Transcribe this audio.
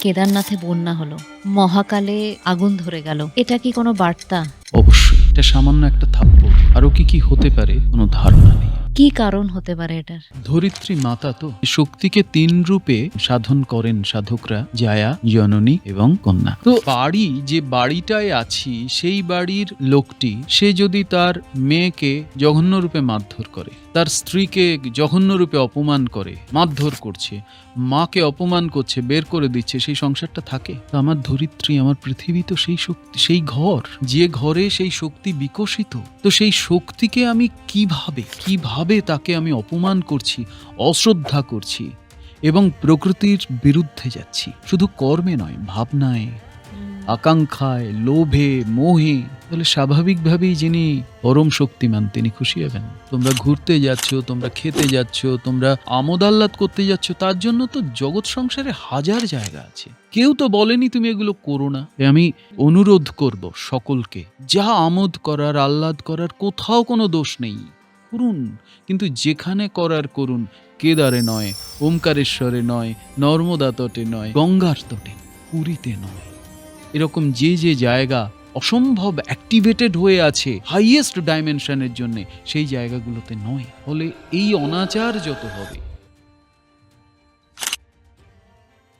কেদারনাথে বন্যা হলো, মহাকালে আগুন ধরে গেল, এটা কি কোনো বার্তা? অবশ্যই এটা সামান্য একটা থাপ্পড়, আরো কি কি হতে পারে কোনো ধারণা নেই। কি কারণ হতে পারে এটার? ধরিত্রী মাতা তো শক্তিকে ৩ রূপে সাধন করেন সাধকরা, জায়া, জননী এবং কন্যা। তো বাড়ি, যে বাড়িটায় আছি সেই বাড়ির লোকটি সে যদি তার মেয়েকে জঘন্য রূপে মারধর করে, তার স্ত্রীকে জঘন্য রূপে অপমান করে, মারধর করছে, মাকে অপমান করছে, বের করে দিচ্ছে, সেই সংসারটা থাকে? তো আমার ধরিত্রী, আমার পৃথিবী তো সেই শক্তি, সেই ঘর, যে ঘরে সেই শক্তি বিকশিত। তো সেই শক্তিকে আমি কিভাবে তাকে আমি অপমান করছি, অশ্রদ্ধা করছি এবং প্রকৃতির বিরুদ্ধে যাচ্ছি, শুধু কর্মে নয়, ভাবনায়, আকাঙ্ক্ষায়, লোভে, মোহে। তাহলে স্বাভাবিকভাবেই যিনি পরম শক্তিমান তিনি খুশি হবেন। তোমরা ঘুরতে যাচ্ছ, তোমরা খেতে যাচ্ছ, তোমরা আমোদ আহ্লাদ করতে যাচ্ছ, তার জন্য তো জগৎ সংসারে হাজার জায়গা আছে। কেউ তো বলেনি তুমি এগুলো করো না। আমি অনুরোধ করব সকলকে, যা আমোদ করার, আহ্লাদ করার, কোথাও কোনো দোষ নেই, করুন, কিন্তু যেখানে করার করুন। কেদারে নয়, ওমকারেশ্বরে নয়, নর্মদা তটে নয়, গঙ্গার তটে, পুরীতে নয়। এরকম যে যে জায়গা অসম্ভব অ্যাক্টিভেটেড হয়ে আছে হাইয়েস্ট ডাইমেনশনের জন্য, সেই জায়গাগুলোতে নয়। ফলে এই অনাচার যত হবে,